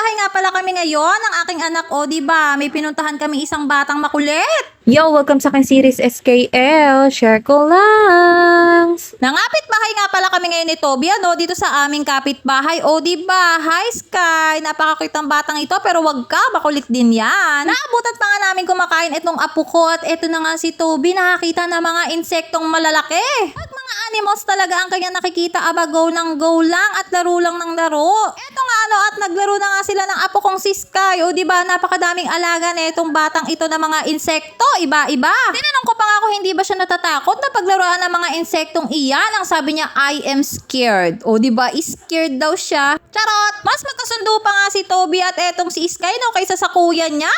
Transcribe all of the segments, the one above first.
bahay nga pala kami ngayon ng aking anak. O, diba? May pinuntahan kami isang batang makulit. Yo, welcome sa aking series SKL. Share ko lang. Nangapit bahay nga pala kami ngayon ni Toby, dito sa aming kapitbahay. O, diba? Hi, Sky! Napakakitang batang ito, pero wag ka, makulit din yan. Naabutan pa nga namin kumakain itong apo ko at ito na nga si Toby, nakakita ng mga insektong malalaki. At mga animals talaga ang kanya nakikita, go ng go lang at laro lang ng laro. Eto nga at naglaro na nga sila ng apo kong si Sky. O, diba? Napakadaming alaga na itong batang ito na mga insekto. Iba-iba. Tinanong ko pa nga kung hindi ba siya natatakot na paglaruan ng mga insektong iyan. Ang sabi niya, I am scared. O, diba? Scared daw siya. Charot! Mas magkasundo pa nga si Toby at etong si Sky kaysa sa kuya niya.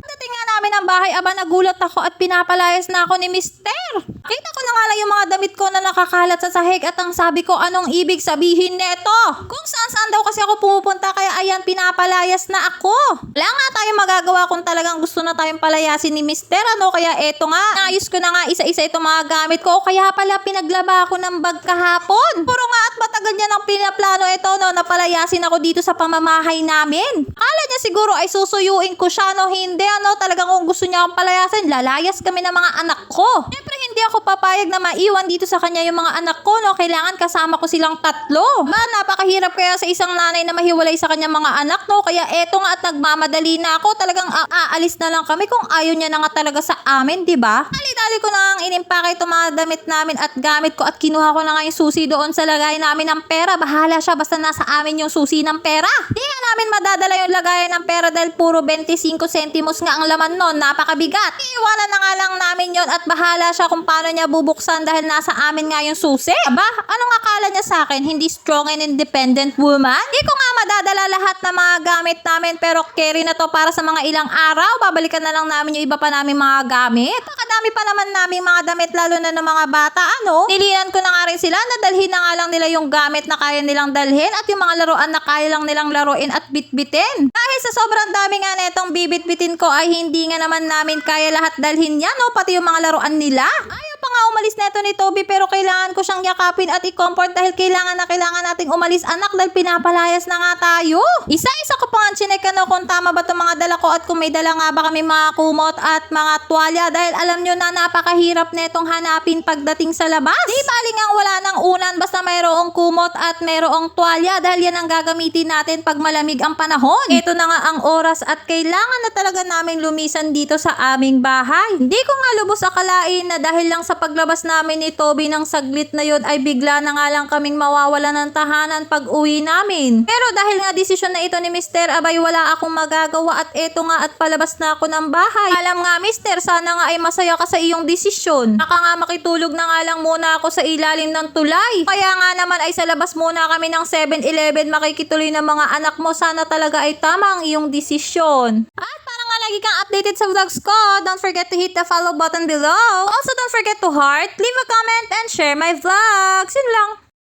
Pagdating nga namin ng bahay, nagulat ako at pinapalayas na ako ni Mister. Kita ko na nga lang yung mga damit ko na nakakalat sa sahig at ang sabi ko, anong ibig sabihin neto? Kung saan daw kasi ako pumupunta, kaya ayan, pinapalayas na ako. Wala nga tayong magagawa kung talagang gusto na tayong palayasin ni Mister, kaya eto nga, naayos ko na nga isa-isa itong mga gamit ko. O kaya pala pinaglaba ako ng bag kahapon. Puro nga at matagal niya ng pinaplano ito, na palayasin ako dito sa pamamahay namin. Akala niya siguro ay susuyuin ko siya, hindi, talagang kung gusto niya akong palayasin, lalayas kami ng mga anak ko. Siyempre, hindi ako papayag na maiwan dito sa kanya yung mga anak ko, kailangan kasama ko silang tatlo. Napakahirap kaya sa isang nanay na mahiwalay sa kanyang mga anak, kaya eto nga at nagmamadali na ako, talagang aalis na lang kami kung ayaw niya na nga talaga sa amin, diba? Dali-dali ko na ang inimpake itong mga damit namin at gamit ko at kinuha ko na nga yung susi doon sa lagay namin ng pera. Bahala siya, basta nasa amin yung susi ng pera. Di nga namin madadala yung lagayan ng pera dahil puro 25 centimos nga ang laman nun, napakabigat. Iiwanan na nga lang namin yon at bahala siya kung paano niya bubuksan dahil nasa amin nga yung susi. Aba, anong akala niya sa akin? Hindi strong and independent woman? Di ko nga madadala lahat ng mga gamit namin, pero carry na to para sa mga ilang araw. Babalikan na lang namin yung iba pa namin mga gamit. Pakadami pa naman namin mga damit, lalo na ng mga bata, Nilinan ko na nga rin sila na dalhin na nga lang nila yung gamit na kaya nilang dalhin at yung mga laruan na kaya lang nilang laruin at bitbitin. Dahil sa sobrang dami nga netong bibit-bitin ko ay hindi nga naman namin kaya lahat dalhin yan, pati yung mga laruan nila. Ayaw pa nga umalis neto ni Toby, pero kailangan ko siyang yakapin at i-comfort dahil kailangan nating umalis, anak, dahil pinapalayas na nga tayo. Isa-isa ko pa nga chinek kung tama ba itong mga dala ko at kung may dala nga ba kami mga kumot at mga tuwalya, dahil alam nyo na napakahirap netong hanapin pagdating sa labas. Di bali nga wala nang unan, basta mayroong kumot at mayroong tuwalya dahil yan ang gagamitin natin pag malamig ang panahon. Ito na nga ang oras at kailangan na talaga naming lumisan dito sa aming bahay. Hindi ko nga lubos akalain na dahil lang sa paglabas namin ni Toby ng saglit na yon ay bigla na nga lang kaming mawawala ng tahanan pag uwi namin. Pero dahil nga desisyon na ito ni Mister, abay wala akong magagawa at eto nga at palabas na ako ng bahay. Alam nga Mister, sana nga ay masaya ka sa iyong desisyon. Naka nga makitulog na nga lang muna ako sa ilalim ng tulay. Kaya nga naman ay sa labas muna kami ng 7-Eleven makikituloy ng mga anak mo. Sana talaga ay tama ang iyong desisyon. At para nga lagi kang updated sa vlogs ko, don't forget to hit the follow button below. Also don't forget to heart, leave a comment, and share my vlogs. Yun lang.